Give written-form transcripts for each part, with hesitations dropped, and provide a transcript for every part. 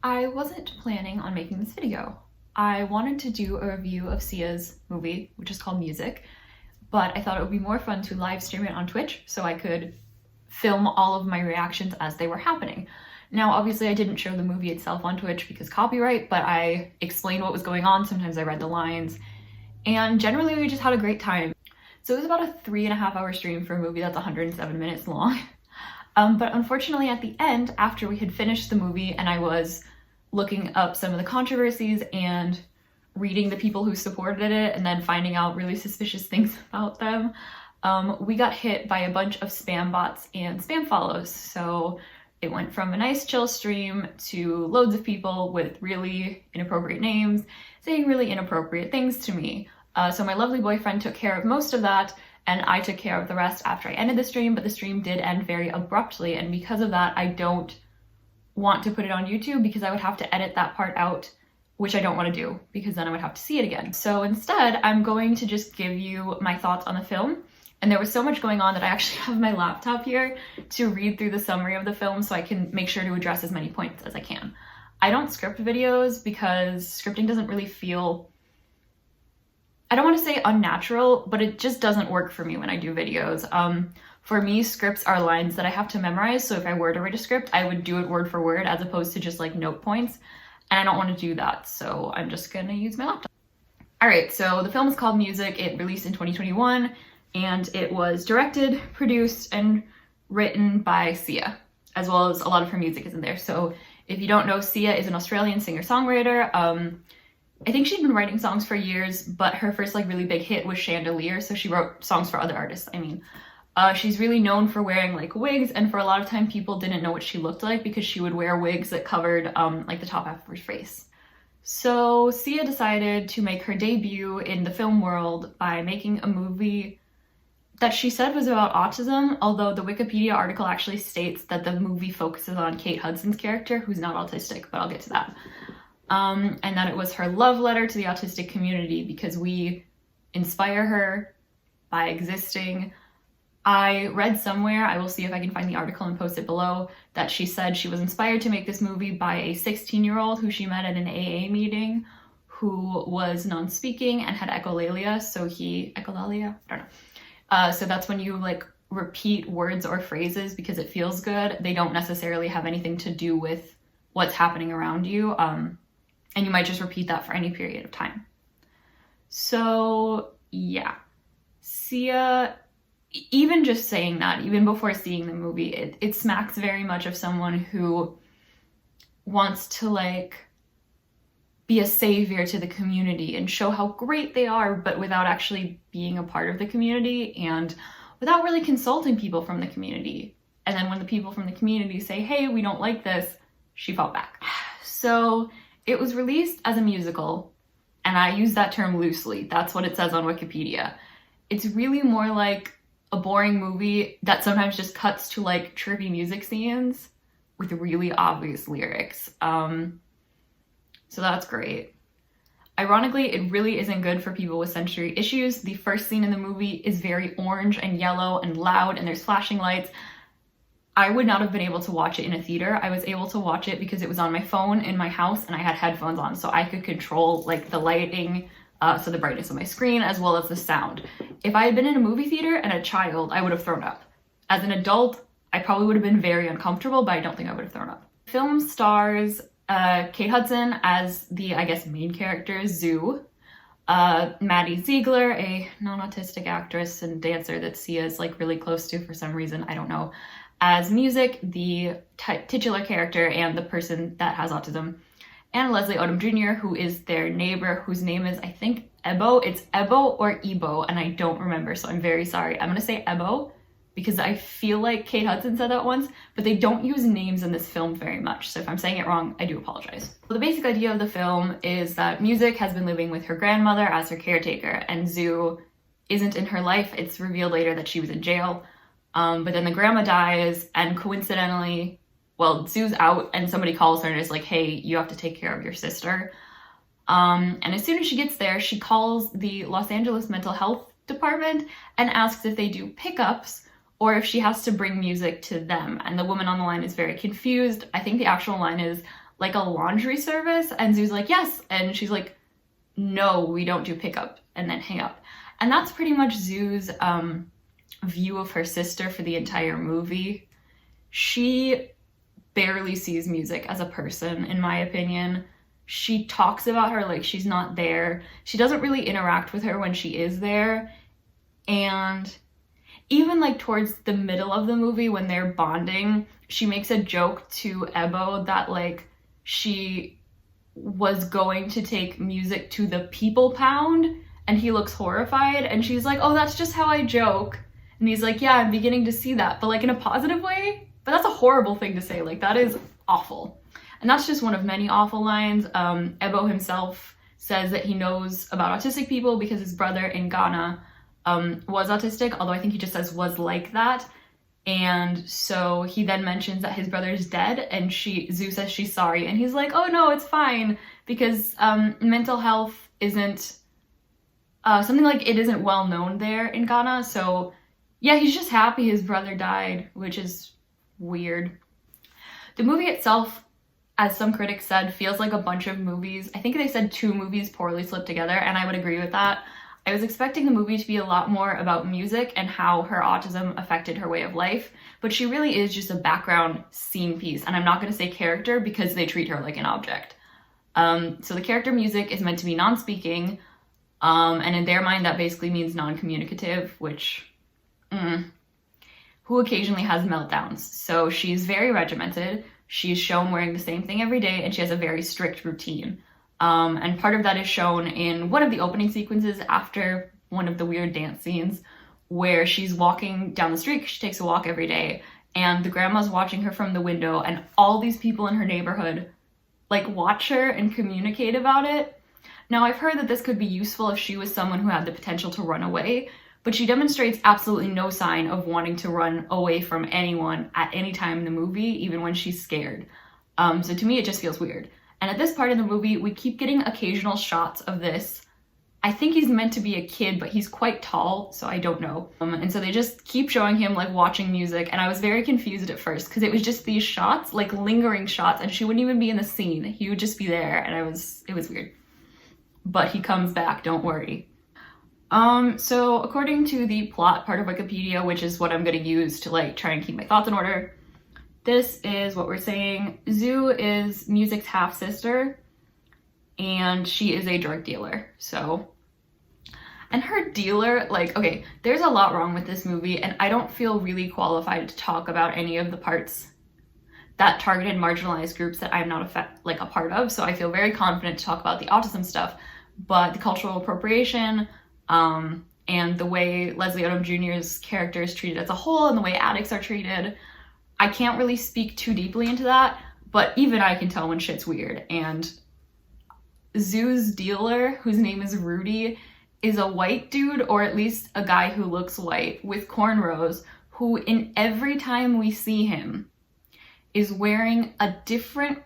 I wasn't planning on making this video. I wanted to do a review of Sia's movie, which is called Music, but I thought it would be more fun to live stream it on Twitch so I could film all of my reactions as they were happening. Now, obviously I didn't show the movie itself on Twitch because copyright, but I explained what was going on. Sometimes I read the lines, and generally we just had a great time. So it was about a 3.5 hour stream for a movie that's 107 minutes long. But unfortunately at the end, after we had finished the movie and I was looking up some of the controversies and reading the people who supported it and then finding out really suspicious things about them, we got hit by a bunch of spam bots and spam follows. So it went from a nice chill stream to loads of people with really inappropriate names saying really inappropriate things to me. So my lovely boyfriend took care of most of that, and I took care of the rest after I ended the stream, but the stream did end very abruptly, and because of that I don't want to put it on YouTube because I would have to edit that part out, which I don't want to do because then I would have to see it again. So instead I'm going to just give you my thoughts on the film. And there was so much going on that I actually have my laptop here to read through the summary of the film so I can make sure to address as many points as I can. I don't script videos because scripting doesn't really feel, I don't want to say unnatural, but it just doesn't work for me when I do videos. For me, scripts are lines that I have to memorize, so if I were to write a script, I would do it word for word as opposed to just like note points, and I don't want to do that, so I'm just gonna use my laptop. Alright, so the film is called Music. It released in 2021, and it was directed, produced, and written by Sia, as well as a lot of her music is in there. So if you don't know, Sia is an Australian singer-songwriter. I think she'd been writing songs for years, but her first like really big hit was Chandelier, so she wrote songs for other artists. She's really known for wearing like wigs, and for a lot of time people didn't know what she looked like because she would wear wigs that covered like the top half of her face. So Sia decided to make her debut in the film world by making a movie that she said was about autism, although the Wikipedia article actually states that the movie focuses on Kate Hudson's character, who's not autistic, but I'll get to that. And that it was her love letter to the autistic community because we inspire her by existing. I read somewhere, I will see if I can find the article and post it below, that she said she was inspired to make this movie by a 16-year-old who she met at an AA meeting who was non-speaking and had echolalia, echolalia? I don't know. So that's when you like repeat words or phrases because it feels good. They don't necessarily have anything to do with what's happening around you. And you might just repeat that for any period of time. So yeah, Sia, even just saying that, even before seeing the movie, it smacks very much of someone who wants to like be a savior to the community and show how great they are, but without actually being a part of the community and without really consulting people from the community. And then when the people from the community say, hey, we don't like this, she fought back. So it was released as a musical, and I use that term loosely. That's what it says on Wikipedia. It's really more like a boring movie that sometimes just cuts to like trippy music scenes with really obvious lyrics. So that's great. Ironically, it really isn't good for people with sensory issues. The first scene in the movie is very orange and yellow and loud, and there's flashing lights. I would not have been able to watch it in a theater. I was able to watch it because it was on my phone in my house and I had headphones on, so I could control like the lighting, so the brightness of my screen as well as the sound. If I had been in a movie theater and a child, I would have thrown up. As an adult, I probably would have been very uncomfortable, but I don't think I would have thrown up. The film stars Kate Hudson as the, I guess, main character, Zoo. Maddie Ziegler, a non-autistic actress and dancer that Sia is like really close to for some reason, I don't know, as Music, the titular character and the person that has autism. And Leslie Odom Jr., who is their neighbor, whose name is, I think, Ebo. It's Ebo or Ebo, and I don't remember, so I'm very sorry. I'm gonna say Ebo because I feel like Kate Hudson said that once, but they don't use names in this film very much, so if I'm saying it wrong, I do apologize. Well, the basic idea of the film is that Music has been living with her grandmother as her caretaker, and Zoo isn't in her life. It's revealed later that she was in jail, but then the grandma dies, and coincidentally, well, Zoo's out and somebody calls her and is like, hey, you have to take care of your sister. And as soon as she gets there, she calls the Los Angeles Mental Health Department and asks if they do pickups or if she has to bring Music to them. And the woman on the line is very confused. I think the actual line is, like a laundry service? And Zoo's like, yes. And she's like, no, we don't do pickup, and then hang up. And that's pretty much Zoo's view of her sister for the entire movie. She barely sees music as a person, in my opinion. She talks about her like she's not there. She doesn't really interact with her when she is there. And even like towards the middle of the movie when they're bonding, she makes a joke to Ebo that like she was going to take music to the people pound, and he looks horrified, and she's like, oh, that's just how I joke. And he's like, yeah, I'm beginning to see that, but like in a positive way. But that's a horrible thing to say. Like, that is awful. And that's just one of many awful lines. Ebo himself says that he knows about autistic people because his brother in Ghana was autistic, although I think he just says was like that. And so he then mentions that his brother is dead, and Zoo says she's sorry, and he's like, oh no, it's fine, because mental health isn't something like it isn't well known there in Ghana. So yeah, he's just happy his brother died, which is weird. The movie itself, as some critics said, feels like a bunch of movies. I think they said 2 movies poorly slipped together, and I would agree with that. I was expecting the movie to be a lot more about music and how her autism affected her way of life, but she really is just a background scene piece, and I'm not going to say character because they treat her like an object. So the character music is meant to be non-speaking, and in their mind that basically means non-communicative, which, who occasionally has meltdowns. So she's very regimented, she's shown wearing the same thing every day, and she has a very strict routine. And part of that is shown in one of the opening sequences after one of the weird dance scenes where she's walking down the street. She takes a walk every day, and the grandma's watching her from the window, and all these people in her neighborhood like watch her and communicate about it. Now, I've heard that this could be useful if she was someone who had the potential to run away, but she demonstrates absolutely no sign of wanting to run away from anyone at any time in the movie, even when she's scared. So to me, it just feels weird. And at this part in the movie, we keep getting occasional shots of this. I think he's meant to be a kid, but he's quite tall, so I don't know. And so they just keep showing him like watching music, and I was very confused at first because it was just these shots, like lingering shots, and she wouldn't even be in the scene. He would just be there, and it was weird. But he comes back, don't worry. So according to the plot part of Wikipedia, which is what I'm gonna use to like try and keep my thoughts in order, this is what we're saying. Zoo is Music's half-sister, and she is a drug dealer. So, and her dealer, like, okay, there's a lot wrong with this movie, and I don't feel really qualified to talk about any of the parts that targeted marginalized groups that I'm not a part of, so I feel very confident to talk about the autism stuff. But the cultural appropriation, and the way Leslie Odom Jr.'s character is treated as a whole, and the way addicts are treated, I can't really speak too deeply into that, but even I can tell when shit's weird. And Zoo's dealer, whose name is Rudy, is a white dude, or at least a guy who looks white, with cornrows, who in every time we see him is wearing a different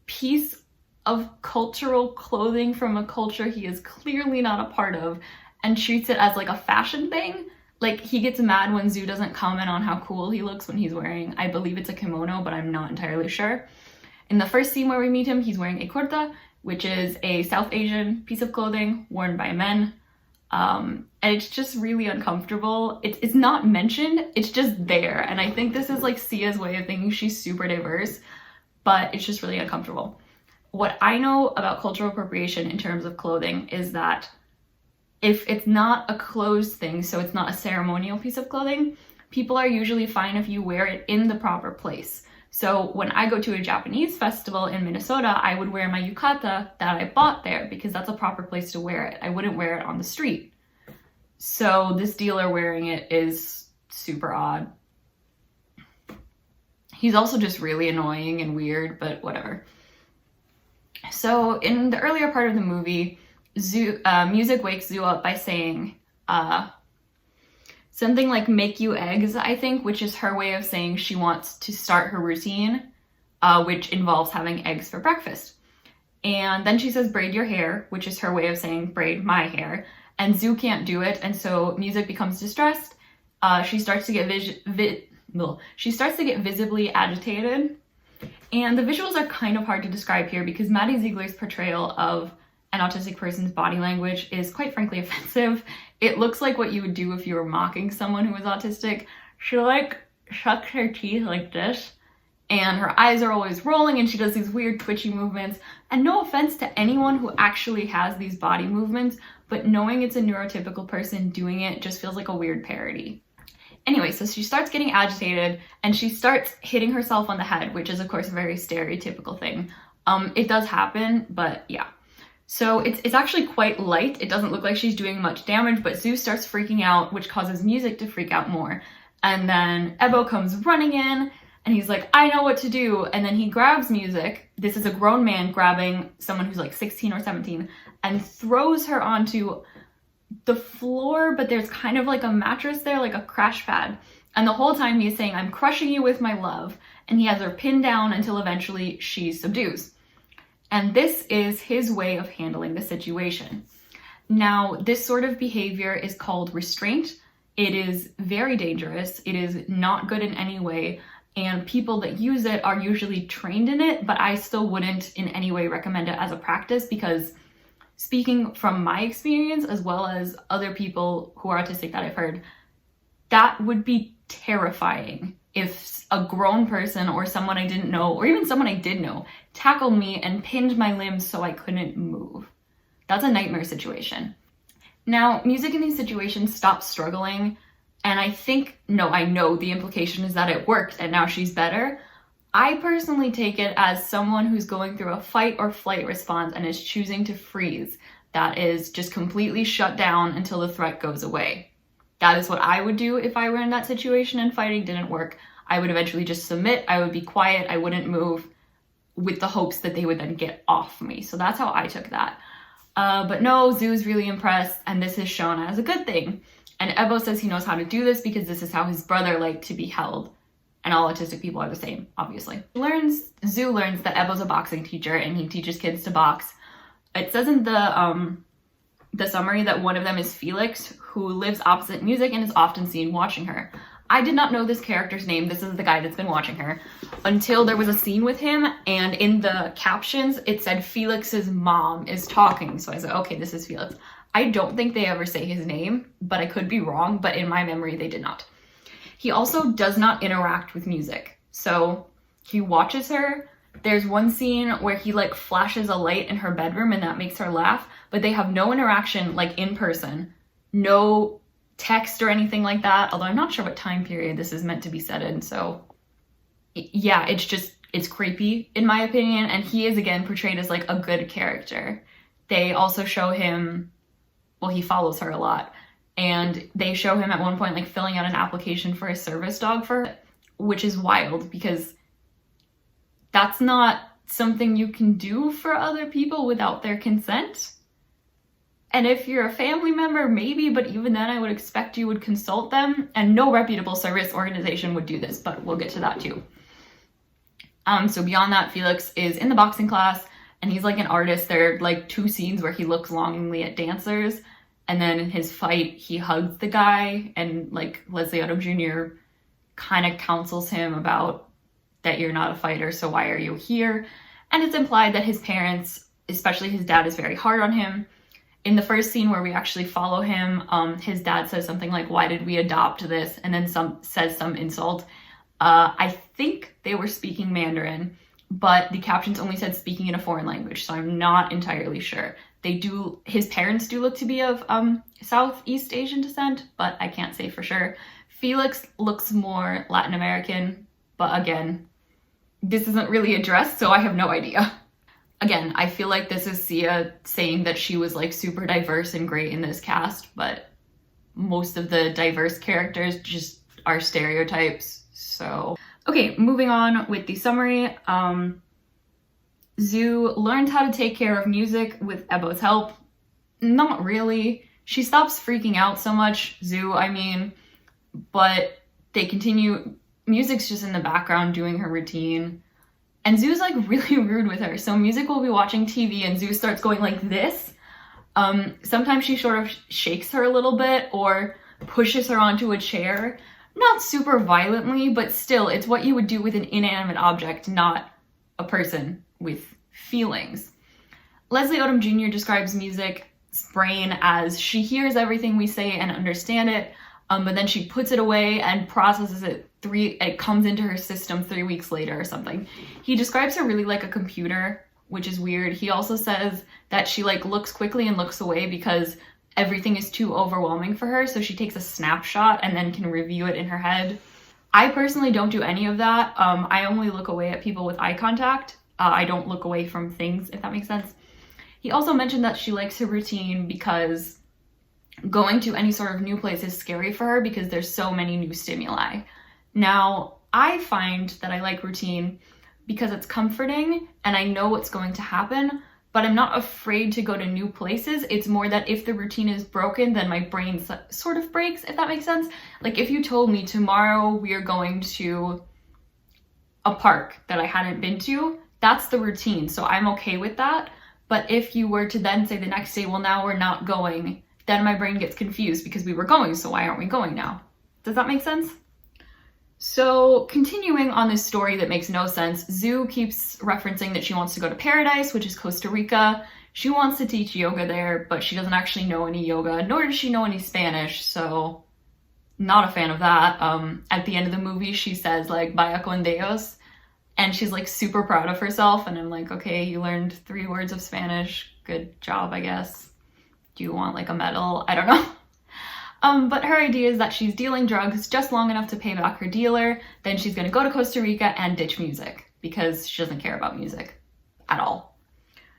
piece of cultural clothing from a culture he is clearly not a part of, and treats it as like a fashion thing. Like, he gets mad when Zoo doesn't comment on how cool he looks when he's wearing, I believe it's a kimono, but I'm not entirely sure. In the first scene where we meet him, he's wearing a kurta, which is a South Asian piece of clothing worn by men. And it's just really uncomfortable. It's not mentioned, it's just there. And I think this is like Sia's way of thinking she's super diverse, but it's just really uncomfortable. What I know about cultural appropriation in terms of clothing is that if it's not a clothes thing, so it's not a ceremonial piece of clothing, people are usually fine if you wear it in the proper place. So when I go to a Japanese festival in Minnesota, I would wear my yukata that I bought there because that's a proper place to wear it. I wouldn't wear it on the street. So this dealer wearing it is super odd. He's also just really annoying and weird, but whatever. So in the earlier part of the movie, Music wakes Zoo up by saying something like "make you eggs," I think, which is her way of saying she wants to start her routine, which involves having eggs for breakfast. And then she says braid your hair, which is her way of saying braid my hair. And Zoo can't do it, and so Music becomes distressed. She starts to get visibly agitated, And the visuals are kind of hard to describe here because Maddie Ziegler's portrayal of an autistic person's body language is quite frankly offensive. It looks like what you would do if you were mocking someone who was autistic. She like shucks her teeth like this, and her eyes are always rolling, and she does these weird twitchy movements. And no offense to anyone who actually has these body movements, but knowing it's a neurotypical person doing it just feels like a weird parody. Anyway, so she starts getting agitated and she starts hitting herself on the head, which is of course a very stereotypical thing. It does happen, but yeah. So it's actually quite light. It doesn't look like she's doing much damage, but Zeus starts freaking out, which causes Music to freak out more. And then Ebo comes running in and he's like, I know what to do. And then he grabs Music. This is a grown man grabbing someone who's like 16 or 17 and throws her onto the floor, but there's kind of like a mattress there, like a crash pad. And the whole time he's saying, I'm crushing you with my love. And he has her pinned down until eventually she subdues. And this is his way of handling the situation. Now, this sort of behavior is called restraint. It is very dangerous. It is not good in any way. And people that use it are usually trained in it, but I still wouldn't in any way recommend it as a practice because speaking from my experience, as well as other people who are autistic that I've heard, that would be terrifying if a grown person or someone I didn't know, or even someone I did know, tackled me and pinned my limbs so I couldn't move. That's a nightmare situation. Now, Music in these situations stops struggling, and I know the implication is that it worked and now she's better. I personally take it as someone who's going through a fight or flight response and is choosing to freeze. That is just completely shut down until the threat goes away. That is what I would do if I were in that situation and fighting didn't work. I would eventually just submit, I would be quiet, I wouldn't move, with the hopes that they would then get off me. So that's how I took that. But no, Zoo's really impressed, and this is shown as a good thing. And Ebo says he knows how to do this because this is how his brother liked to be held. And all autistic people are the same, obviously. Zoo learns that Ebo's a boxing teacher and he teaches kids to box. It says in the summary that one of them is Felix, who lives opposite Music and is often seen watching her. I did not know this character's name. This is the guy that's been watching her until there was a scene with him, and in the captions it said Felix's mom is talking. So I said, okay, this is Felix. I don't think they ever say his name, but I could be wrong, but in my memory they did not. He also does not interact with Music. So he watches her. There's one scene where he like flashes a light in her bedroom and that makes her laugh, but they have no interaction like in person. No text or anything like that, although I'm not sure what time period this is meant to be set in. So yeah, it's creepy in my opinion. And he is again portrayed as like a good character. They also show him, well, he follows her a lot. And they show him at one point like filling out an application for a service dog for her, which is wild because that's not something you can do for other people without their consent. And if you're a family member, maybe, but even then I would expect you would consult them, and no reputable service organization would do this, but we'll get to that too. So beyond that, Felix is in the boxing class and he's like an artist. There are like 2 scenes where he looks longingly at dancers. And then in his fight, he hugs the guy, and like Leslie Odom Jr. kind of counsels him about that you're not a fighter, so why are you here? And it's implied that his parents, especially his dad, is very hard on him. In the first scene where we actually follow him, his dad says something like, why did we adopt this? And then says some insult. I think they were speaking Mandarin, but the captions only said speaking in a foreign language, so I'm not entirely sure. His parents do look to be of Southeast Asian descent, but I can't say for sure. Felix looks more Latin American, but again, this isn't really addressed, so I have no idea. Again, I feel like this is Sia saying that she was like super diverse and great in this cast, but most of the diverse characters just are stereotypes, so. Okay, moving on with the summary. Zoo learned how to take care of Music with Ebo's help. Not really. She stops freaking out so much, Zoo, I mean, but they continue. Music's just in the background doing her routine. And Zoo's like really rude with her. So Music will be watching TV and Zoo starts going like this. Sometimes she sort of shakes her a little bit or pushes her onto a chair. not super violently, but still, it's what you would do with an inanimate object, not a person with feelings. Leslie Odom Jr. describes music's brain as she hears everything we say and understand it, but then she puts it away and processes it. It comes into her system 3 weeks later or something. He describes her really like a computer, which is weird. He also says that she like looks quickly and looks away because everything is too overwhelming for her, so she takes a snapshot and then can review it in her head. I personally don't do any of that. I only look away at people with eye contact. I don't look away from things, if that makes sense. He also mentioned that she likes her routine because going to any sort of new place is scary for her because there's so many new stimuli. Now, I find that I like routine because it's comforting and I know what's going to happen, but I'm not afraid to go to new places. It's more that if the routine is broken, then my brain sort of breaks, if that makes sense. Like if you told me tomorrow we are going to a park that I hadn't been to, that's the routine, so I'm okay with that. But if you were to then say the next day, well, now we're not going, then my brain gets confused because we were going, so why aren't we going now? Does that make sense? So continuing on this story that makes no sense, Zoo keeps referencing that she wants to go to Paradise, which is Costa Rica. She wants to teach yoga there, but she doesn't actually know any yoga, nor does she know any Spanish, so not a fan of that. At the end of the movie, she says like, vaya con Dios, and she's like super proud of herself, and I'm like, okay, you learned 3 words of Spanish, good job, I guess. Do you want like a medal? I don't know. But her idea is that she's dealing drugs just long enough to pay back her dealer, then she's gonna go to Costa Rica and ditch music because she doesn't care about music at all.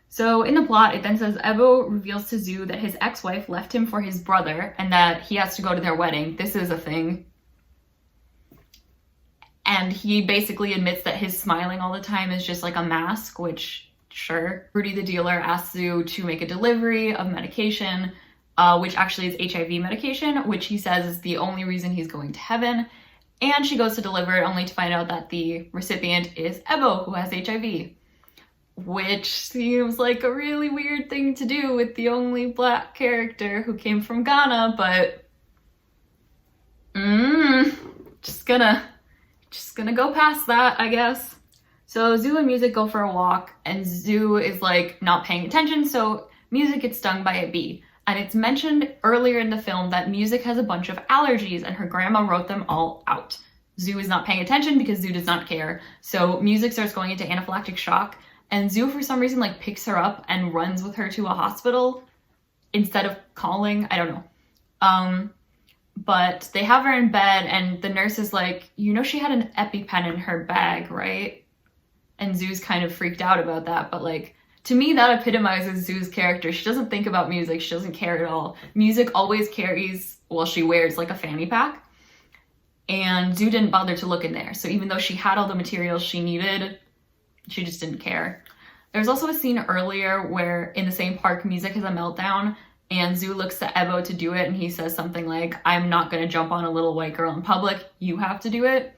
So in the plot, it then says Ebo reveals to Zoo that his ex-wife left him for his brother and that he has to go to their wedding. This is a thing. And he basically admits that his smiling all the time is just like a mask, which, sure. Rudy the dealer asks Zoo to make a delivery of medication, which actually is HIV medication, which he says is the only reason he's going to heaven. And she goes to deliver it only to find out that the recipient is Ebo, who has HIV. Which seems like a really weird thing to do with the only black character who came from Ghana, but just gonna go past that, I guess. So Zoo and Music go for a walk, and Zoo is like not paying attention, so Music gets stung by a bee. And it's mentioned earlier in the film that Music has a bunch of allergies and her grandma wrote them all out. Zoo is not paying attention because Zoo does not care. So Music starts going into anaphylactic shock, and Zoo for some reason like picks her up and runs with her to a hospital instead of calling. I don't know. But they have her in bed and the nurse is like, you know she had an EpiPen in her bag, right? And Zoo's kind of freaked out about that, but like, to me that epitomizes Zoo's character. She doesn't think about music, she doesn't care at all. Music always carries, well, she wears like a fanny pack, and Zoo didn't bother to look in there. So even though she had all the materials she needed, she just didn't care. There's also a scene earlier where in the same park, Music has a meltdown, and Zoo looks to Ebo to do it, and he says something like, I'm not gonna jump on a little white girl in public, you have to do it.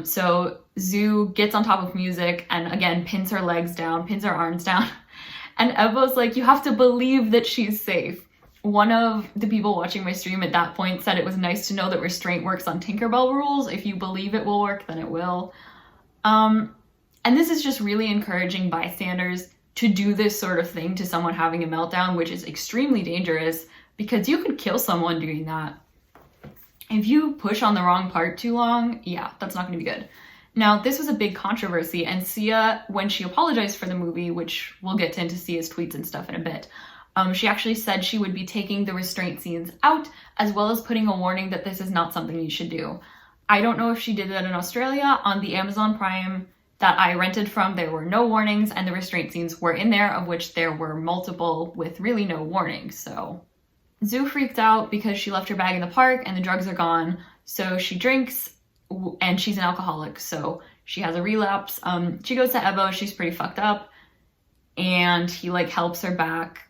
So Zoo gets on top of Music and again pins her legs down, pins her arms down, and Ebo's like, you have to believe that she's safe. One of the people watching my stream at that point said it was nice to know that restraint works on Tinkerbell rules. If you believe it will work, then it will. And this is just really encouraging bystanders to do this sort of thing to someone having a meltdown, which is extremely dangerous because you could kill someone doing that. If you push on the wrong part too long, yeah, that's not gonna be good. Now, this was a big controversy, and Sia, when she apologized for the movie, which we'll get into Sia's tweets and stuff in a bit, she actually said she would be taking the restraint scenes out, as well as putting a warning that this is not something you should do. I don't know if she did that in Australia. On the Amazon Prime that I rented from, there were no warnings, and the restraint scenes were in there, of which there were multiple with really no warnings, so. Zoo freaked out because she left her bag in the park and the drugs are gone, so she drinks, and she's an alcoholic, so she has a relapse. She goes to Ebo, she's pretty fucked up, and he like helps her back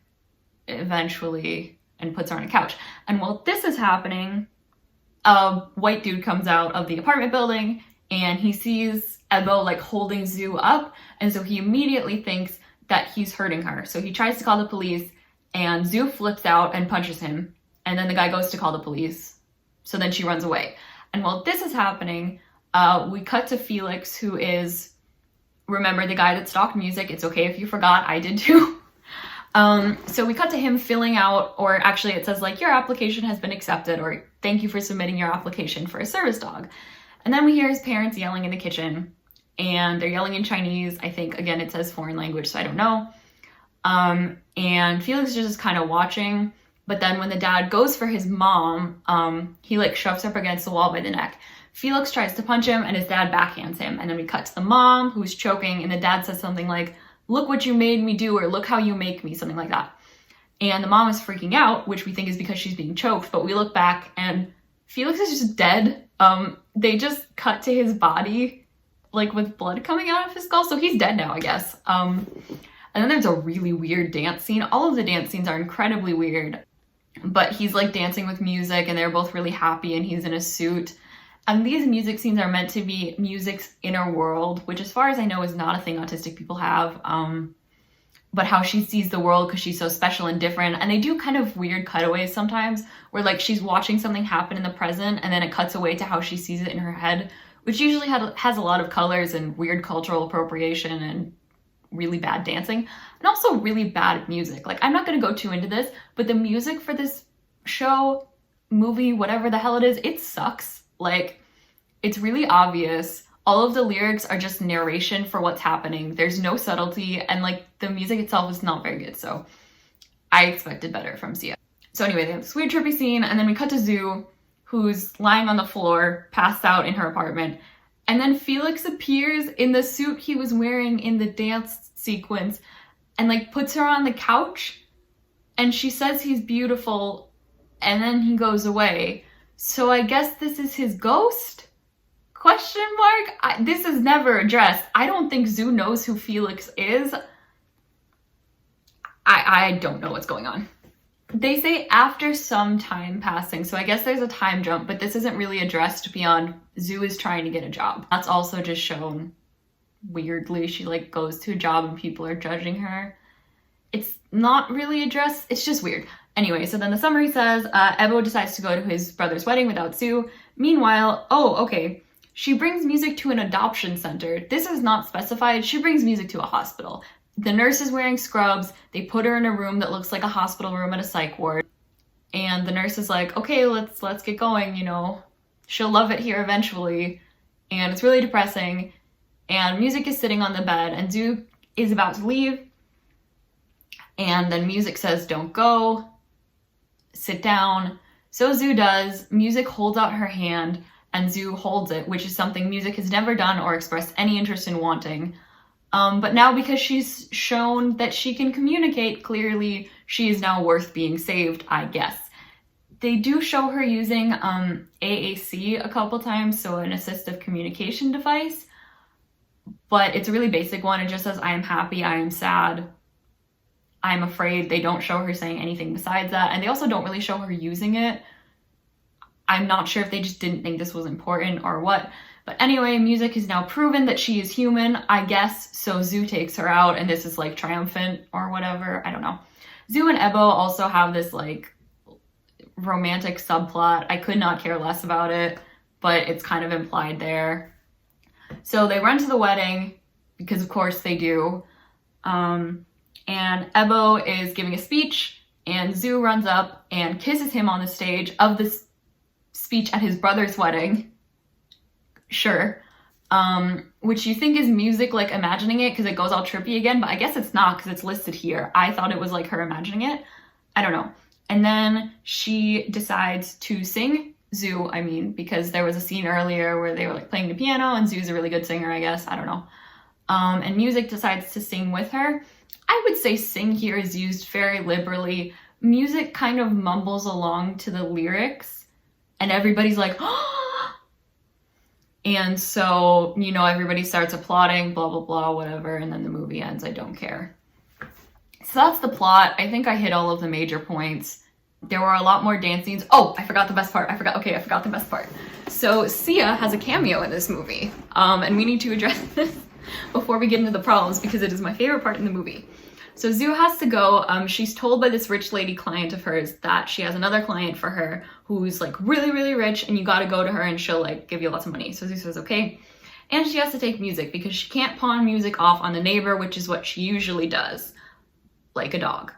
eventually and puts her on a couch. And while this is happening, a white dude comes out of the apartment building and he sees Ebo like holding Zoo up, and so he immediately thinks that he's hurting her. So he tries to call the police, and Zoo flips out and punches him, and then the guy goes to call the police, so then she runs away. And while this is happening, we cut to Felix, who is, remember, the guy that stalked Music. It's okay if you forgot, I did too. So we cut to him filling out, or actually it says like, your application has been accepted, or thank you for submitting your application for a service dog. And then we hear his parents yelling in the kitchen, and they're yelling in Chinese. I think, again, it says foreign language, so I don't know. And Felix is just kind of watching, but then when the dad goes for his mom, he like shoves her up against the wall by the neck. Felix tries to punch him, and his dad backhands him. And then we cut to the mom, who's choking, and the dad says something like, look what you made me do, or look how you make me, something like that. And the mom is freaking out, which we think is because she's being choked, but we look back and Felix is just dead. They just cut to his body, like with blood coming out of his skull, so he's dead now, I guess. And then there's a really weird dance scene. All of the dance scenes are incredibly weird, but he's like dancing with Music, and they're both really happy, and he's in a suit. And these music scenes are meant to be Music's inner world, which as far as I know is not a thing autistic people have, but how she sees the world because she's so special and different. And they do kind of weird cutaways sometimes where like she's watching something happen in the present and then it cuts away to how she sees it in her head, which usually has a lot of colors and weird cultural appropriation and really bad dancing and also really bad music. Like, I'm not going to go too into this, but the music for this show, movie, whatever the hell it is, it sucks. Like, it's really obvious. All of the lyrics are just narration for what's happening. There's no subtlety, and like the music itself is not very good. So I expected better from Sia. So anyway, they have this weird trippy scene, and then we cut to Zhu, who's lying on the floor, passed out in her apartment. And then Felix appears in the suit he was wearing in the dance sequence and like puts her on the couch, and she says he's beautiful, and then he goes away. So I guess this is his ghost? Question mark? This is never addressed. I don't think Zhu knows who Felix is. I don't know what's going on. They say after some time passing, so I guess there's a time jump, but this isn't really addressed beyond Zhu is trying to get a job. That's also just shown weirdly. She like goes to a job and people are judging her. It's not really addressed. It's just weird. Anyway, so then the summary says, Ebo decides to go to his brother's wedding without Zhu. Meanwhile, she brings Music to an adoption center. This is not specified. She brings Music to a hospital. The nurse is wearing scrubs. They put her in a room that looks like a hospital room at a psych ward. And the nurse is like, okay, let's get going, you know. She'll love it here eventually. And it's really depressing. And Music is sitting on the bed, and Zhu is about to leave. And then Music says, don't go. Sit down. So Zhu does. Music holds out her hand, and Zhu holds it, which is something Music has never done or expressed any interest in wanting. But now, because she's shown that she can communicate clearly, she is now worth being saved, I guess. They do show her using AAC a couple times, so an assistive communication device, but it's a really basic one. It just says, I am happy, I am sad, I'm afraid. They don't show her saying anything besides that, and they also don't really show her using it. I'm not sure if they just didn't think this was important or what. But anyway, Music has now proven that she is human, I guess, so Zhu takes her out, and this is like triumphant or whatever, I don't know. Zhu and Ebo also have this like romantic subplot. I could not care less about it, but it's kind of implied there. So they run to the wedding, because of course they do, and Ebo is giving a speech, and Zhu runs up and kisses him on the stage of this speech at his brother's wedding. Sure. Which you think is Music like imagining it because it goes all trippy again, but I guess it's not because it's listed here. I thought it was like her imagining it. I don't know. And then she decides to sing, Zhu, I mean, because there was a scene earlier where they were like playing the piano, and Zhu's a really good singer, I guess. I don't know. And Music decides to sing with her. I would say sing here is used very liberally. Music kind of mumbles along to the lyrics, and everybody's like, oh! And so, you know, everybody starts applauding, blah, blah, blah, whatever, and then the movie ends. I don't care. So that's the plot. I think I hit all of the major points. There were a lot more dance scenes. Oh, I forgot the best part. I forgot the best part. So Sia has a cameo in this movie, and we need to address this before we get into the problems because it is my favorite part in the movie. So Zoo has to go. She's told by this rich lady client of hers that she has another client for her who's like really, really rich, and you gotta go to her and she'll like give you lots of money. So Zoo says, okay. And she has to take music because she can't pawn music off on the neighbor, which is what she usually does, like a dog.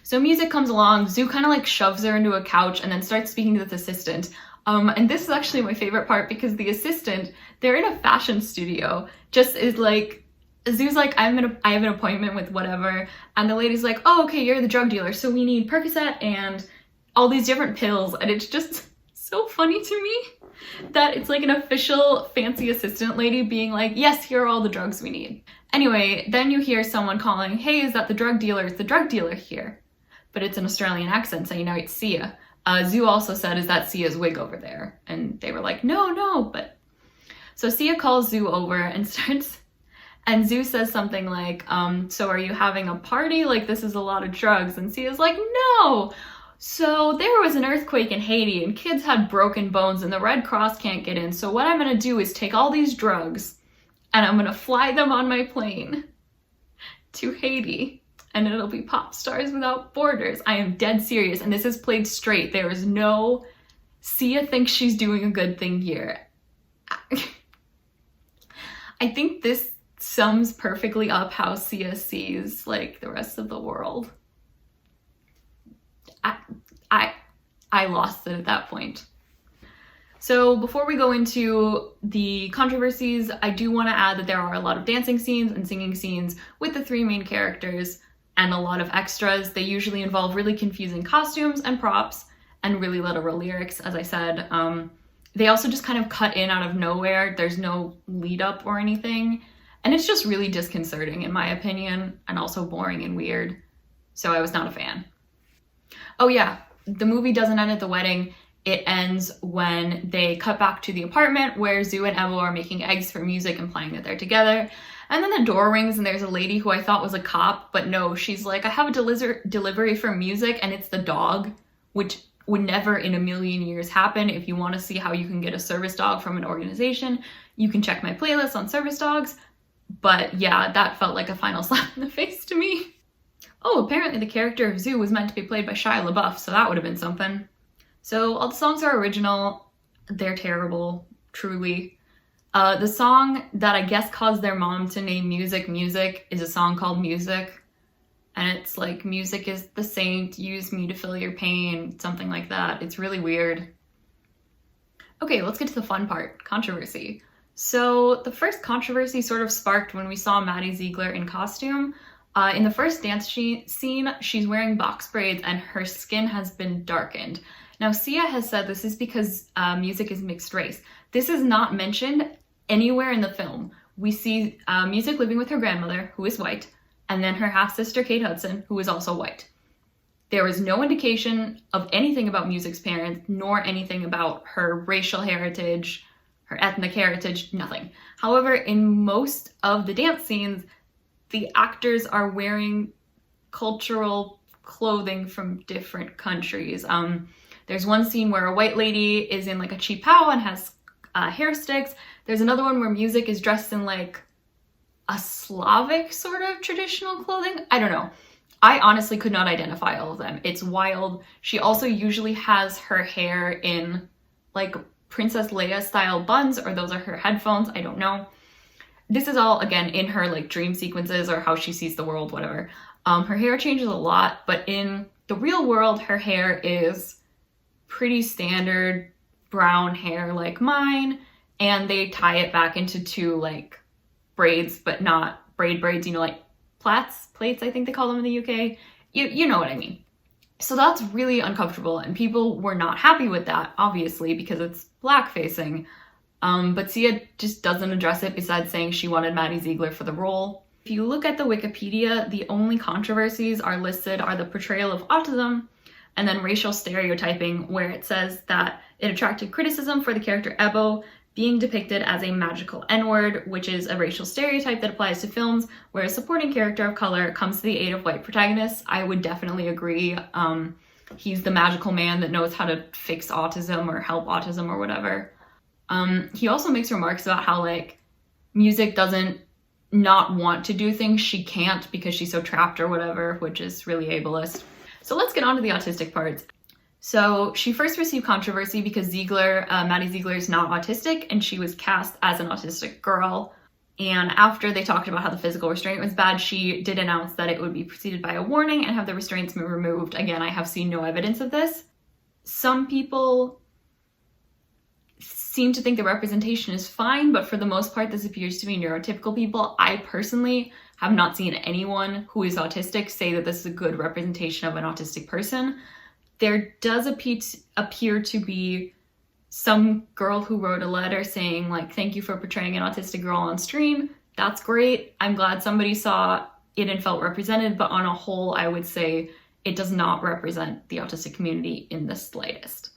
So music comes along, Zoo kind of like shoves her into a couch and then starts speaking to this assistant. And this is actually my favorite part because the assistant, they're in a fashion studio, just is like, Zoo's like, I have an appointment with whatever, and the lady's like, oh, okay, you're the drug dealer, so we need Percocet and all these different pills, and it's just so funny to me that it's like an official fancy assistant lady being like, yes, here are all the drugs we need. Anyway, then you hear someone calling, hey, is that the drug dealer? Is the drug dealer here? But it's an Australian accent, so you know it's Sia. Zoo also said, is that Sia's wig over there? And they were like, no, but... So Sia calls Zoo over and starts... And Zoo says something like, so are you having a party? Like, this is a lot of drugs. And Sia's like, no! So there was an earthquake in Haiti and kids had broken bones and the Red Cross can't get in. So what I'm gonna do is take all these drugs and I'm gonna fly them on my plane to Haiti. And it'll be Pop Stars Without Borders. I am dead serious, and this is played straight. There is no... Sia thinks she's doing a good thing here. I think this sums perfectly up how Sia sees, like, the rest of the world. I lost it at that point. So before we go into the controversies, I do want to add that there are a lot of dancing scenes and singing scenes with the three main characters and a lot of extras. They usually involve really confusing costumes and props and really literal lyrics, as I said. They also just kind of cut in out of nowhere. There's no lead up or anything. And it's just really disconcerting in my opinion, and also boring and weird. So I was not a fan. Oh yeah, the movie doesn't end at the wedding. It ends when they cut back to the apartment where Zoo and Evo are making eggs for music, implying that they're together. And then the door rings and there's a lady who I thought was a cop, but no, she's like, I have a delivery for music, and it's the dog, which would never in a million years happen. If you want to see how you can get a service dog from an organization, you can check my playlist on service dogs. But yeah, that felt like a final slap in the face to me. Oh, apparently the character of Zoo was meant to be played by Shia LaBeouf, so that would have been something. So all the songs are original. They're terrible, truly. The song that I guess caused their mom to name Music is a song called Music. And it's like, music is the saint, use me to feel your pain, something like that. It's really weird. Okay, let's get to the fun part, controversy. So the first controversy sort of sparked when we saw Maddie Ziegler in costume. In the first dance scene, she's wearing box braids and her skin has been darkened. Now, Sia has said this is because Music is mixed race. This is not mentioned anywhere in the film. We see Music living with her grandmother, who is white, and then her half-sister, Kate Hudson, who is also white. There is no indication of anything about Music's parents, nor anything about her racial heritage, her ethnic heritage, nothing. However, in most of the dance scenes, the actors are wearing cultural clothing from different countries. There's one scene where a white lady is in like a cheapao and has hair sticks. There's another one where Music is dressed in like a Slavic sort of traditional clothing. I don't know. I honestly could not identify all of them. It's wild. She also usually has her hair in like Princess Leia style buns, or those are her headphones. I don't know. This is all, again, in her like dream sequences or how she sees the world, whatever. Her hair changes a lot, but in the real world, her hair is pretty standard brown hair like mine, and they tie it back into two like braids, but not braids, you know, like plaits, I think they call them in the UK. You know what I mean. So that's really uncomfortable, and people were not happy with that, obviously, because it's black-facing. But Sia just doesn't address it besides saying she wanted Maddie Ziegler for the role. If you look at the Wikipedia, the only controversies listed are the portrayal of autism and then racial stereotyping, where it says that it attracted criticism for the character Ebo being depicted as a magical N-word, which is a racial stereotype that applies to films where a supporting character of color comes to the aid of white protagonists. I would definitely agree. He's the magical man that knows how to fix autism or help autism or whatever. He also makes remarks about how like Music doesn't not want to do things she can't because she's so trapped or whatever, which is really ableist. So let's get on to the autistic parts. So she first received controversy because Maddie Ziegler is not autistic, and she was cast as an autistic girl. And after they talked about how the physical restraint was bad, she did announce that it would be preceded by a warning and have the restraints removed. Again, I have seen no evidence of this. Some people seem to think the representation is fine, but for the most part, this appears to be neurotypical people. I personally have not seen anyone who is autistic say that this is a good representation of an autistic person. There does appear to be some girl who wrote a letter saying, like, thank you for portraying an autistic girl on stream. That's great. I'm glad somebody saw it and felt represented, but on a whole, I would say it does not represent the autistic community in the slightest.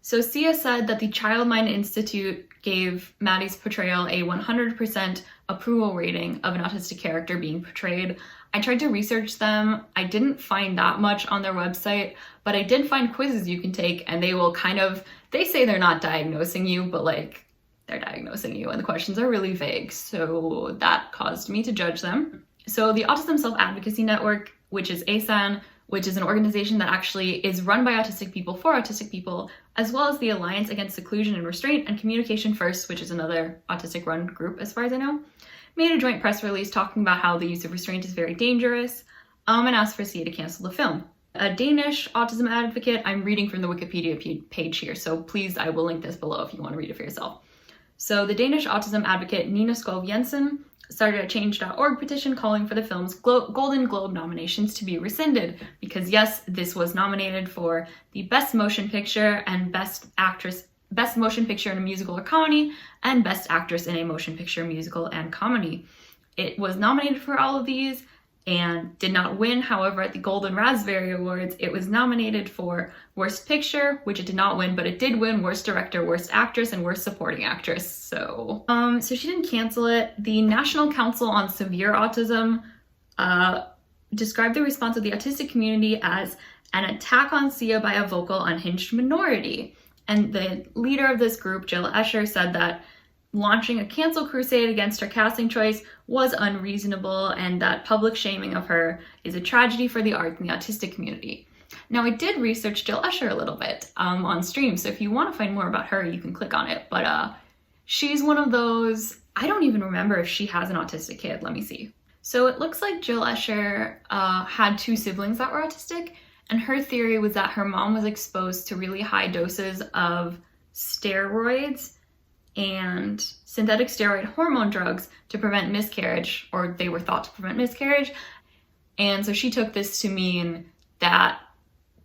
So Sia said that the Child Mind Institute gave Maddie's portrayal a 100% approval rating of an autistic character being portrayed. I tried to research them. I didn't find that much on their website, but I did find quizzes you can take, and they say they're not diagnosing you, but like they're diagnosing you, and the questions are really vague. So that caused me to judge them. So the Autism Self-Advocacy Network, which is ASAN, which is an organization that actually is run by autistic people for autistic people, as well as the Alliance Against Seclusion and Restraint and Communication First, which is another autistic-run group as far as I know, made a joint press release talking about how the use of restraint is very dangerous, and asked for Sia to cancel the film. A Danish autism advocate, I'm reading from the Wikipedia page here, so please, I will link this below if you want to read it for yourself. So the Danish autism advocate Nina Skov Jensen started a Change.org petition calling for the film's Golden Globe nominations to be rescinded, because yes, this was nominated for the Best Motion Picture and Best Motion Picture in a Musical or Comedy, and Best Actress in a Motion Picture, Musical, and Comedy. It was nominated for all of these and did not win. However, at the Golden Raspberry Awards, it was nominated for Worst Picture, which it did not win, but it did win Worst Director, Worst Actress, and Worst Supporting Actress. So she didn't cancel it. The National Council on Severe Autism described the response of the autistic community as an attack on Sia by a vocal, unhinged minority. And the leader of this group, Jill Escher, said that launching a cancel crusade against her casting choice was unreasonable, and that public shaming of her is a tragedy for the arts and the autistic community. Now, I did research Jill Escher a little bit on stream, so if you want to find more about her, you can click on it. But she's one of those, I don't even remember if she has an autistic kid. Let me see. So it looks like Jill Escher had two siblings that were autistic, and her theory was that her mom was exposed to really high doses of steroids and synthetic steroid hormone drugs to prevent miscarriage, or they were thought to prevent miscarriage. And so she took this to mean that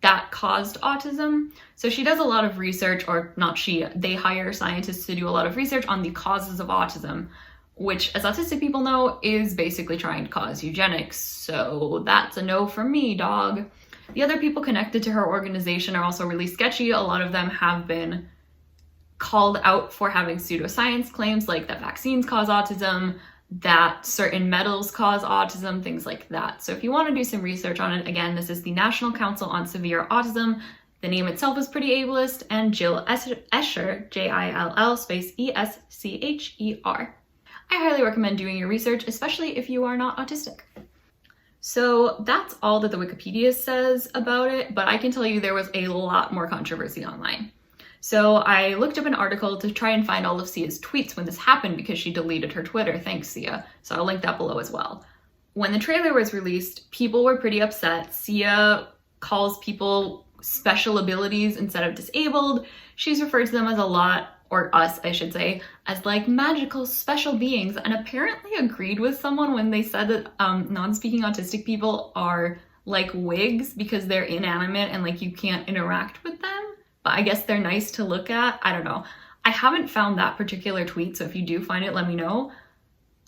that caused autism. So she does a lot of research, or not she, they hire scientists to do a lot of research on the causes of autism, which, as autistic people know, is basically trying to cause eugenics. So that's a no for me, dog. The other people connected to her organization are also really sketchy. A lot of them have been called out for having pseudoscience claims, like that vaccines cause autism, that certain metals cause autism, things like that. So if you want to do some research on it, again, this is the National Council on Severe Autism. The name itself is pretty ableist, and Jill Escher, Jill space Escher. I highly recommend doing your research, especially if you are not autistic. So that's all that the Wikipedia says about it, but I can tell you there was a lot more controversy online. So I looked up an article to try and find all of Sia's tweets when this happened, because she deleted her Twitter. Thanks, Sia. So I'll link that below as well. When the trailer was released, people were pretty upset. Sia calls people special abilities instead of disabled. She's referred to them as a lot, or us, I should say, as like magical special beings, and apparently agreed with someone when they said that non-speaking autistic people are like wigs because they're inanimate and like you can't interact with them. But I guess they're nice to look at. I don't know. I haven't found that particular tweet, so if you do find it, let me know.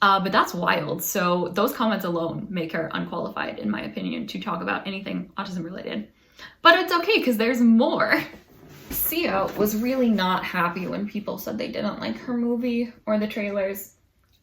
But that's wild. So those comments alone make her unqualified, in my opinion, to talk about anything autism related. But it's okay, because there's more. Sia was really not happy when people said they didn't like her movie or the trailers,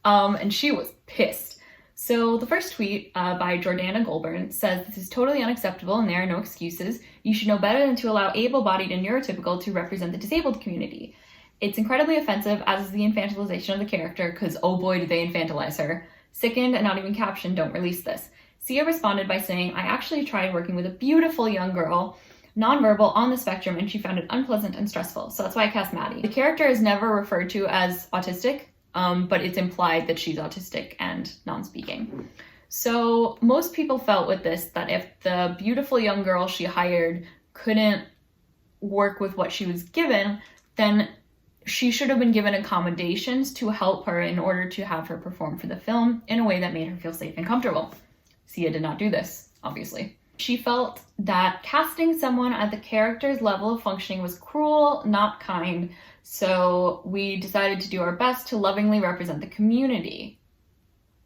and she was pissed. So the first tweet by Jordana Goulburn says, "This is totally unacceptable and there are no excuses. You should know better than to allow able-bodied and neurotypical to represent the disabled community. It's incredibly offensive, as is the infantilization of the character, because oh boy did they infantilize her. Sickened and not even captioned, don't release this. Sia responded by saying, I actually tried working with a beautiful young girl, nonverbal, on the spectrum, and she found it unpleasant and stressful. So that's why I cast Maddie. The character is never referred to as autistic, but it's implied that she's autistic and non-speaking. So most people felt with this that if the beautiful young girl she hired couldn't work with what she was given, then she should have been given accommodations to help her in order to have her perform for the film in a way that made her feel safe and comfortable. Sia did not do this, obviously. She felt that casting someone at the character's level of functioning was cruel, not kind, so we decided to do our best to lovingly represent the community.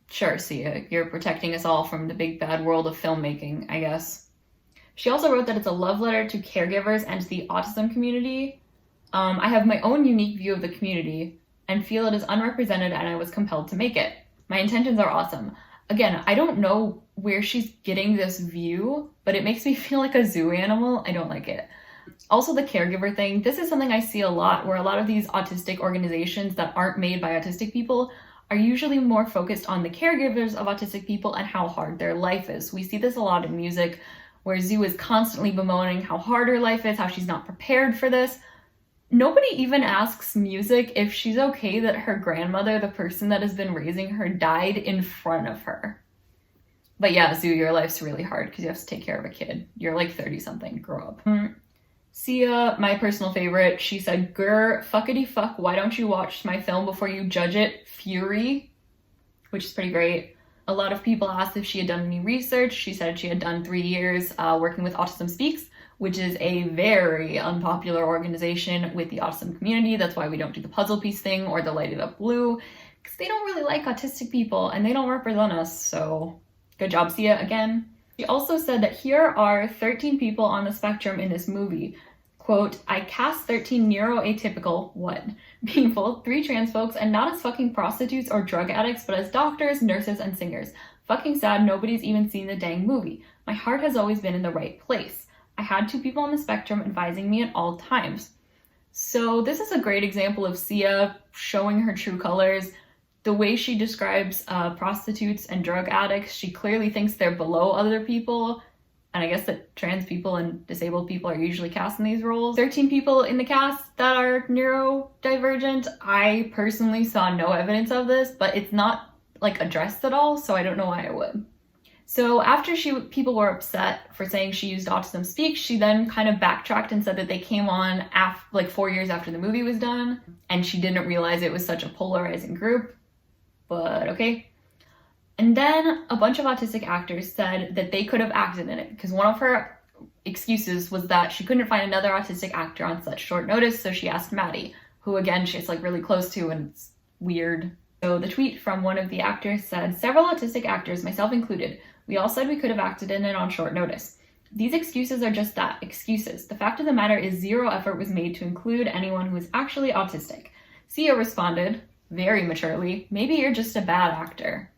Sure, Sia, you're protecting us all from the big bad world of filmmaking, I guess. She also wrote that it's a love letter to caregivers and to the autism community. I have my own unique view of the community and feel it is unrepresented, and I was compelled to make it. My intentions are awesome. Again, I don't know where she's getting this view, but it makes me feel like a zoo animal. I don't like it. Also, the caregiver thing. This is something I see a lot, where a lot of these autistic organizations that aren't made by autistic people are usually more focused on the caregivers of autistic people and how hard their life is. We see this a lot in music, where Zoo is constantly bemoaning how hard her life is, how she's not prepared for this. Nobody even asks Music if she's okay that her grandmother, the person that has been raising her, died in front of her. But yeah, Zoo, your life's really hard because you have to take care of a kid. You're like 30-something, grow up. Sia, my personal favorite, she said, "Grr, fuckity fuck, why don't you watch my film before you judge it? Fury," which is pretty great. A lot of people asked if she had done any research. She said she had done 3 years working with Autism Speaks, which is a very unpopular organization with the autism community. That's why we don't do the puzzle piece thing or the light it up blue, because they don't really like autistic people and they don't represent us. So good job, Sia, again. She also said that here are 13 people on the spectrum in this movie. Quote, I cast 13 neuroatypical, what? People, 3 trans folks, and not as fucking prostitutes or drug addicts, but as doctors, nurses, and singers. Fucking sad nobody's even seen the dang movie. My heart has always been in the right place. I had 2 people on the spectrum advising me at all times. So this is a great example of Sia showing her true colors. The way she describes prostitutes and drug addicts, she clearly thinks they're below other people. And I guess that trans people and disabled people are usually cast in these roles. 13 people in the cast that are neurodivergent. I personally saw no evidence of this, but it's not like addressed at all, so I don't know why I would. So after people were upset for saying she used Autism Speak, she then kind of backtracked and said that they came on like 4 years after the movie was done, and she didn't realize it was such a polarizing group, but okay. And then a bunch of autistic actors said that they could have acted in it, because one of her excuses was that she couldn't find another autistic actor on such short notice, so she asked Maddie, who again she's like really close to, and it's weird. So the tweet from one of the actors said, several autistic actors, myself included, we all said we could have acted in it on short notice. These excuses are just that, excuses. The fact of the matter is 0 effort was made to include anyone who is actually autistic. Sia responded, very maturely, maybe you're just a bad actor.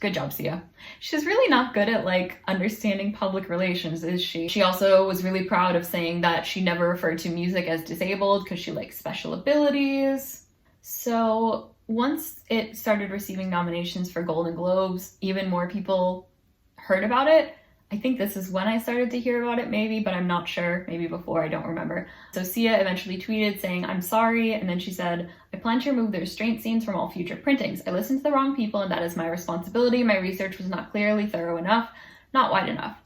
Good job, Sia. She's really not good at like understanding public relations, is she? She also was really proud of saying that she never referred to Music as disabled because she likes special abilities. So once it started receiving nominations for Golden Globes, even more people heard about it. I think this is when I started to hear about it maybe, but I'm not sure. Maybe before, I don't remember. So Sia eventually tweeted saying, I'm sorry, and then she said, I plan to remove the restraint scenes from all future printings. I listened to the wrong people and that is my responsibility. My research was not clearly thorough enough, not wide enough.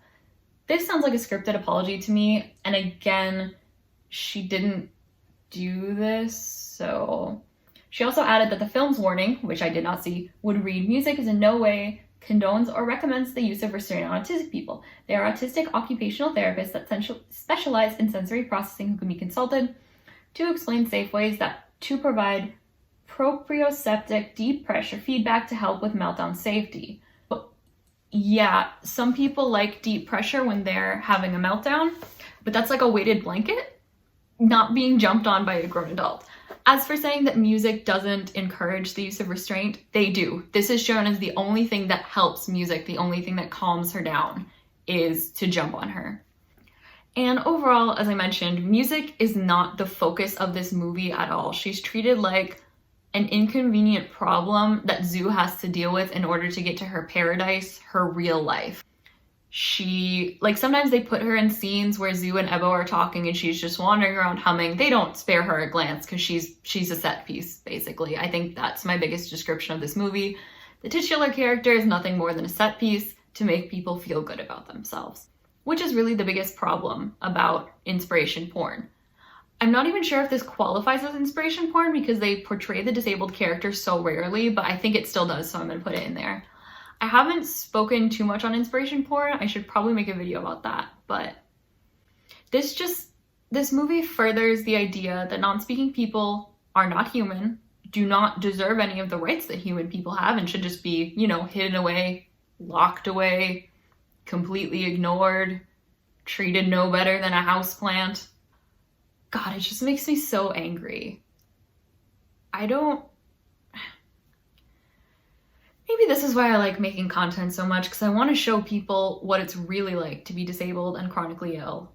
This sounds like a scripted apology to me, and again, she didn't do this, so... She also added that the film's warning, which I did not see, would read, Music is in no way condones or recommends the use of restraint on autistic people. They are autistic occupational therapists that specialize in sensory processing who can be consulted to explain safe ways to provide proprioceptive deep pressure feedback to help with meltdown safety. But yeah, some people like deep pressure when they're having a meltdown, but that's like a weighted blanket, not being jumped on by a grown adult. As for saying that Music doesn't encourage the use of restraint, they do. This is shown as the only thing that helps Music, the only thing that calms her down, is to jump on her. And overall, as I mentioned, Music is not the focus of this movie at all. She's treated like an inconvenient problem that Zhu has to deal with in order to get to her paradise, her real life. Sometimes they put her in scenes where Zhu and Ebo are talking and she's just wandering around humming. They don't spare her a glance because she's a set piece, basically. I think that's my biggest description of this movie. The titular character is nothing more than a set piece to make people feel good about themselves, which is really the biggest problem about inspiration porn. I'm not even sure if this qualifies as inspiration porn because they portray the disabled character so rarely, but I think it still does, so I'm gonna put it in there. I haven't spoken too much on inspiration porn. I should probably make a video about that, but this movie furthers the idea that non-speaking people are not human, do not deserve any of the rights that human people have, and should just be, hidden away, locked away, completely ignored, treated no better than a houseplant. God, it just makes me so angry. Maybe this is why I like making content so much, because I want to show people what it's really like to be disabled and chronically ill.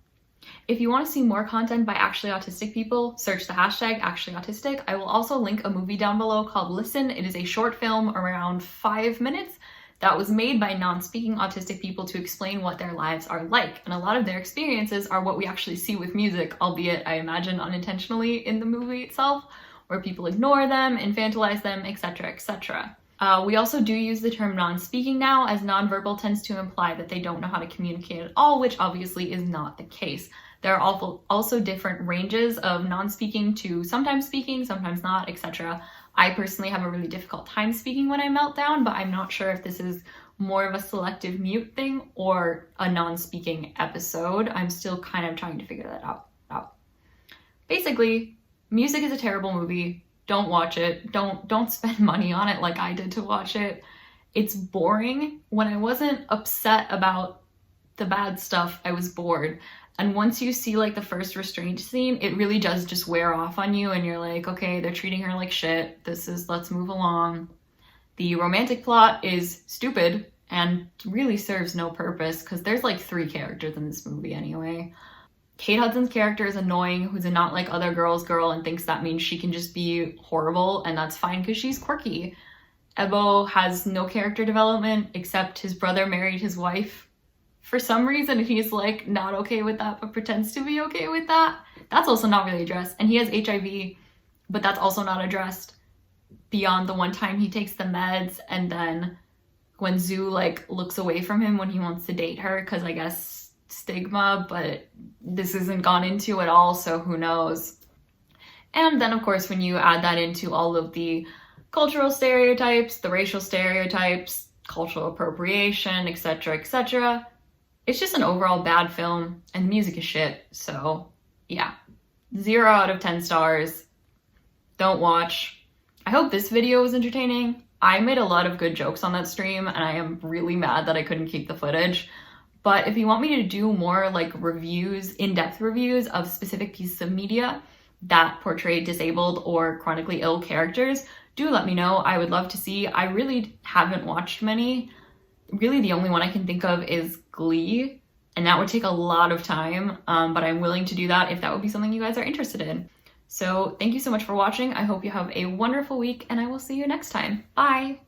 If you want to see more content by actually autistic people, search the hashtag actuallyautistic. I will also link a movie down below called Listen. It is a short film around 5 minutes that was made by non-speaking autistic people to explain what their lives are like. And a lot of their experiences are what we actually see with music, albeit I imagine unintentionally in the movie itself, where people ignore them, infantilize them, etc., etc. We also do use the term non-speaking now, as nonverbal tends to imply that they don't know how to communicate at all, which obviously is not the case. There are also different ranges of non-speaking to sometimes speaking, sometimes not, etc. I personally have a really difficult time speaking when I melt down, but I'm not sure if this is more of a selective mute thing or a non-speaking episode. I'm still kind of trying to figure that out. Basically, music is a terrible movie. Don't watch it. Don't spend money on it like I did to watch it. It's boring. When I wasn't upset about the bad stuff, I was bored. And once you see like the first restraint scene, it really does just wear off on you and you're like, okay, they're treating her like shit. Let's move along. The romantic plot is stupid and really serves no purpose because there's like 3 characters in this movie anyway. Kate Hudson's character is annoying, who's a not like other girls girl and thinks that means she can just be horrible, and that's fine because she's quirky. Ebo has no character development except his brother married his wife for some reason, and he's like not okay with that but pretends to be okay with that. That's also not really addressed. And he has HIV, but that's also not addressed beyond the one time he takes the meds, and then when Zhu like looks away from him when he wants to date her because I guess stigma, but this isn't gone into at all, so who knows. And then of course when you add that into all of the cultural stereotypes, the racial stereotypes, cultural appropriation, etc., etc., it's just an overall bad film, and the music is shit. So yeah, 0 out of 10 stars. Don't watch. I hope this video was entertaining. I made a lot of good jokes on that stream and I am really mad that I couldn't keep the footage. But if you want me to do more like reviews, in-depth reviews of specific pieces of media that portray disabled or chronically ill characters, do let me know. I would love to see. I really haven't watched many. Really the only one I can think of is Glee, and that would take a lot of time, but I'm willing to do that if that would be something you guys are interested in. So thank you so much for watching. I hope you have a wonderful week, and I will see you next time. Bye!